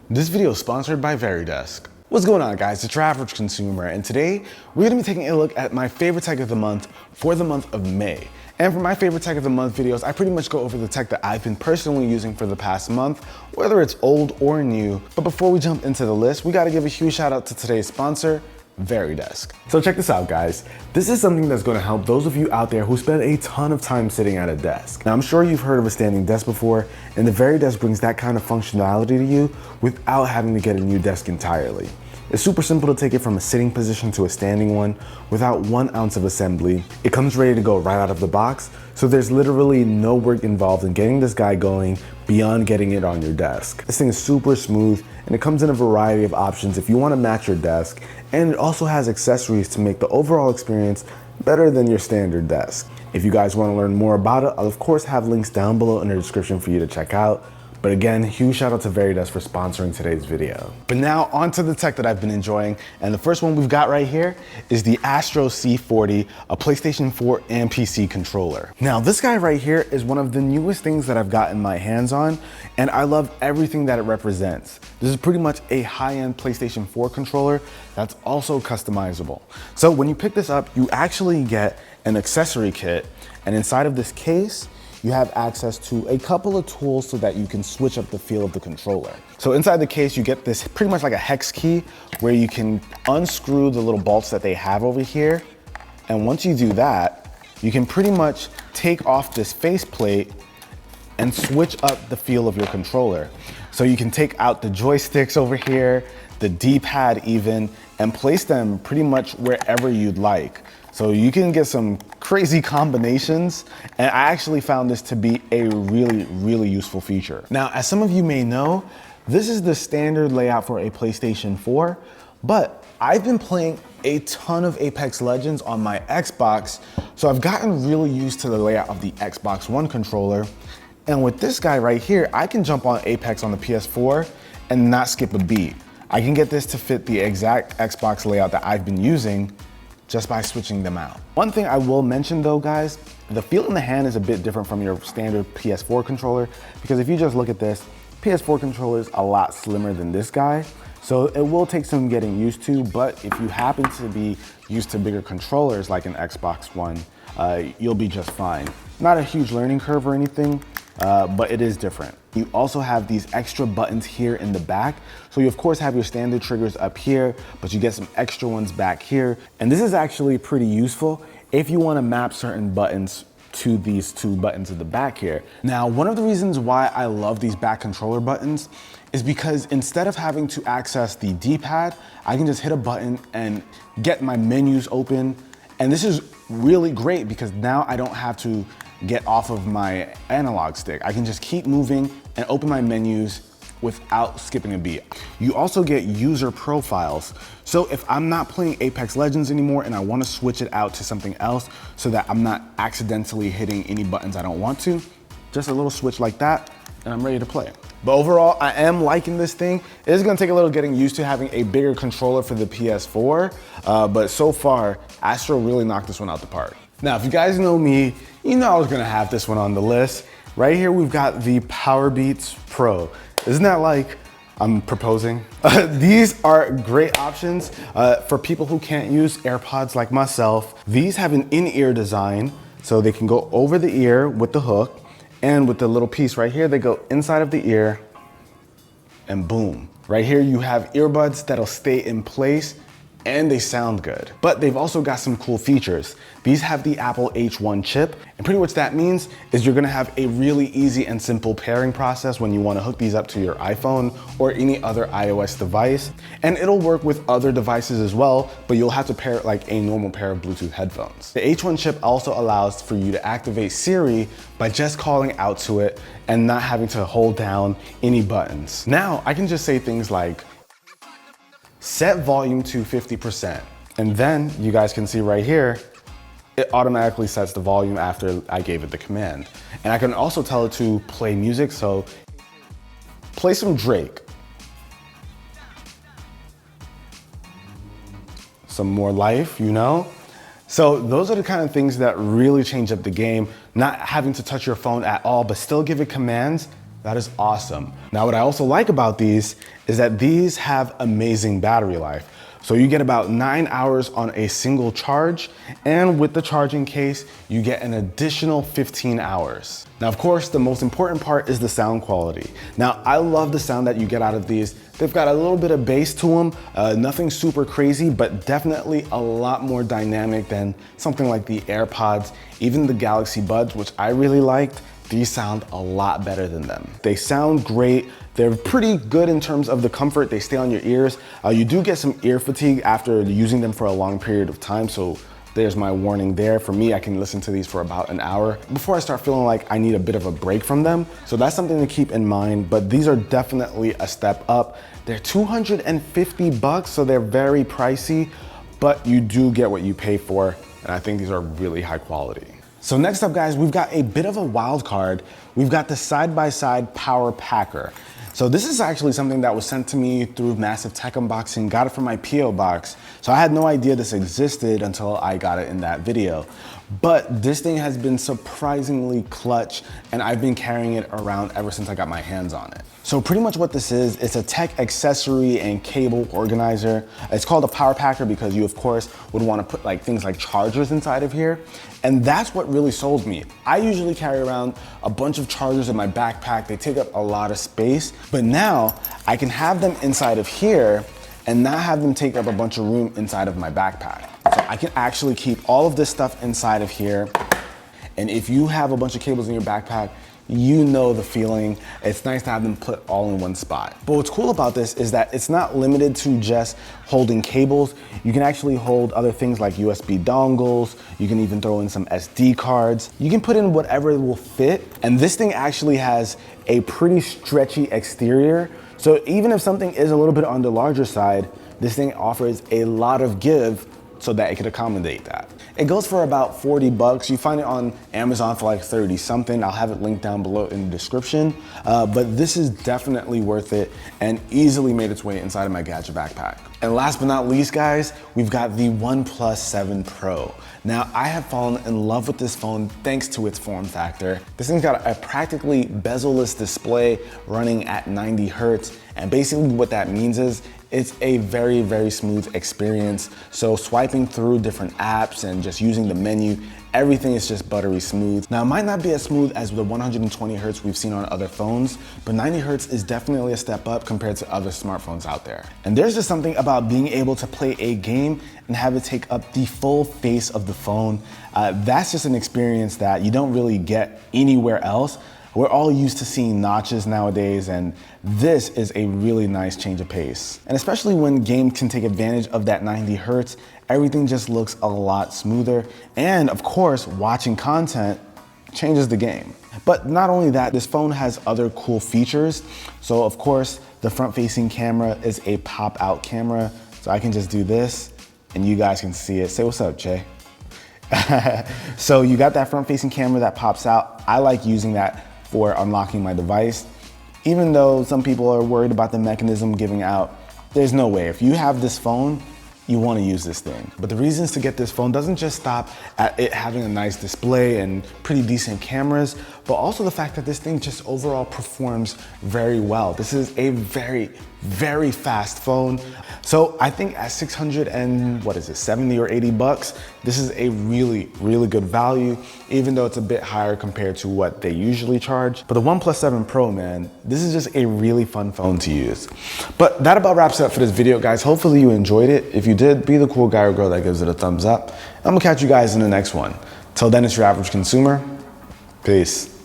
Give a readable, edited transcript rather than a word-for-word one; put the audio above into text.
This video is sponsored by Veridesk. What's going on, guys? It's UrAvgConsumer, and today we're going to be taking a look at my favorite tech of the month for the month of May. And for my favorite tech of the month videos, I pretty much go over the tech that I've been personally using for the past month, whether it's old or new. But before we jump into the list, we got to give a huge shout out to today's sponsor, Veridesk. So check this out, guys. This is something that's going to help those of you out there who spend a ton of time sitting at a desk. Now, I'm sure you've heard of a standing desk before, and the Veridesk brings that kind of functionality to you without having to get a new desk entirely. It's super simple to take it from a sitting position to a standing one without 1 ounce of assembly. It comes ready to go right out of the box, so there's literally no work involved in getting this guy going beyond getting it on your desk. This thing is super smooth, and it comes in a variety of options if you want to match your desk, and it also has accessories to make the overall experience better than your standard desk. If you guys want to learn more about it, I'll of course have links down below in the description for you to check out. But again, huge shout out to Veridesk for sponsoring today's video. But now onto the tech that I've been enjoying. And the first one we've got right here is the Astro C40, a PlayStation 4 and PC controller. Now this guy right here is one of the newest things that I've gotten my hands on, and I love everything that it represents. This is pretty much a high-end PlayStation 4 controller that's also customizable. So when you pick this up, you actually get an accessory kit, and inside of this case, you have access to a couple of tools so that you can switch up the feel of the controller. So inside the case, you get this pretty much like a hex key where you can unscrew the little bolts that they have over here. And once you do that, you can pretty much take off this faceplate and switch up the feel of your controller. So you can take out the joysticks over here, the D-pad even, and place them pretty much wherever you'd like. So you can get some crazy combinations, and I actually found this to be a really useful feature. Now, as some of you may know, this is the standard layout for a PlayStation 4, but I've been playing a ton of Apex Legends on my Xbox, so I've gotten really used to the layout of the Xbox One controller. And with this guy right here, I can jump on Apex on the PS4 and not skip a beat. I can get this to fit the exact Xbox layout that I've been using just by switching them out. One thing I will mention though, guys, the feel in the hand is a bit different from your standard PS4 controller, because if you just look at this, PS4 controller is a lot slimmer than this guy. So it will take some getting used to, but if you happen to be used to bigger controllers like an Xbox One, you'll be just fine. Not a huge learning curve or anything, but it is different. You also have these extra buttons here in the back. So you of course have your standard triggers up here, but you get some extra ones back here. And this is actually pretty useful if you want to map certain buttons to these two buttons at the back here. Now, one of the reasons why I love these back controller buttons is because instead of having to access the D-pad, I can just hit a button and get my menus open. And this is really great because now I don't have to get off of my analog stick. I can just keep moving and open my menus without skipping a beat. You also get user profiles. So if I'm not playing Apex Legends anymore and I want to switch it out to something else so that I'm not accidentally hitting any buttons I don't want to, just a little switch like that and I'm ready to play. But overall, I am liking this thing. It is gonna take a little getting used to having a bigger controller for the PS4, but so far, Astro really knocked this one out the park. Now, if you guys know me, you know I was gonna have this one on the list. Right here, we've got the Powerbeats Pro. Isn't that like I'm proposing? These are great options for people who can't use AirPods like myself. These have an in-ear design, so they can go over the ear with the hook, and with the little piece right here, they go inside of the ear, and boom. Right here, you have earbuds that'll stay in place, and they sound good. But they've also got some cool features. These have the Apple H1 chip, and pretty much that means is you're gonna have a really easy and simple pairing process when you wanna hook these up to your iPhone or any other iOS device. And it'll work with other devices as well, but you'll have to pair it like a normal pair of Bluetooth headphones. The H1 chip also allows for you to activate Siri by just calling out to it and not having to hold down any buttons. Now, I can just say things like, set volume to 50%. And then you guys can see right here, it automatically sets the volume after I gave it the command. And I can also tell it to play music, so play some Drake. Some more life, you know? So those are the kind of things that really change up the game, not having to touch your phone at all, but still give it commands That is awesome. Now, what I also like about these is that these have amazing battery life. So you get about 9 hours on a single charge, and with the charging case, you get an additional 15 hours. Now, of course, the most important part is the sound quality. Now, I love the sound that you get out of these. They've got a little bit of bass to them, nothing super crazy, but definitely a lot more dynamic than something like the AirPods, even the Galaxy Buds, which I really liked. These sound a lot better than them. They sound great. They're pretty good in terms of the comfort. They stay on your ears. You do get some ear fatigue after using them for a long period of time, so there's my warning there. For me, I can listen to these for about an hour before I start feeling like I need a bit of a break from them. So that's something to keep in mind, but these are definitely a step up. They're 250 bucks, so they're very pricey, but you do get what you pay for, and I think these are really high quality. So next up, guys, we've got a bit of a wild card. We've got the side-by-side power packer. So this is actually something that was sent to me through Massive Tech Unboxing, got it from my PO box. So I had no idea this existed until I got it in that video. But this thing has been surprisingly clutch, and I've been carrying it around ever since I got my hands on it. So pretty much what this is, it's a tech accessory and cable organizer. It's called a power packer because you, of course, would want to put like things like chargers inside of here. And that's what really sold me. I usually carry around a bunch of chargers in my backpack. They take up a lot of space, but now I can have them inside of here and not have them take up a bunch of room inside of my backpack. So I can actually keep all of this stuff inside of here. And if you have a bunch of cables in your backpack, you know the feeling. It's nice to have them put all in one spot. But what's cool about this is that it's not limited to just holding cables. You can actually hold other things like USB dongles. You can even throw in some SD cards. You can put in whatever will fit. And this thing actually has a pretty stretchy exterior. So even if something is a little bit on the larger side, this thing offers a lot of give so that it could accommodate that. It goes for about 40 bucks. You find it on Amazon for like 30 something. I'll have it linked down below in the description. But this is definitely worth it and easily made its way inside of my gadget backpack. And last but not least, guys, we've got the OnePlus 7 Pro. Now, I have fallen in love with this phone thanks to its form factor. This thing's got a practically bezel-less display running at 90 Hertz. And basically what that means is it's a very, very smooth experience. So swiping through different apps and just using the menu, everything is just buttery smooth. Now, it might not be as smooth as the 120 Hertz we've seen on other phones, but 90 Hertz is definitely a step up compared to other smartphones out there. And there's just something about being able to play a game and have it take up the full face of the phone. That's just an experience that you don't really get anywhere else. We're all used to seeing notches nowadays, and this is a really nice change of pace. And especially when games can take advantage of that 90 Hertz, everything just looks a lot smoother. And of course, watching content changes the game. But not only that, this phone has other cool features. So of course, the front-facing camera is a pop-out camera. So I can just do this, and you guys can see it. Say what's up, Jay. So you got that front-facing camera that pops out. I like using that for unlocking my device. Even though some people are worried about the mechanism giving out, there's no way. If you have this phone, you want to use this thing. But the reasons to get this phone doesn't just stop at it having a nice display and pretty decent cameras, but also the fact that this thing just overall performs very well. This is a very, very fast phone. So I think at 70 or 80 bucks, this is a really, really good value, even though it's a bit higher compared to what they usually charge. But the OnePlus 7 Pro, man, this is just a really fun phone to use. But that about wraps it up for this video, guys. Hopefully you enjoyed it. If you did, be the cool guy or girl that gives it a thumbs up. I'm gonna catch you guys in the next one. Till then, it's your average consumer. Peace.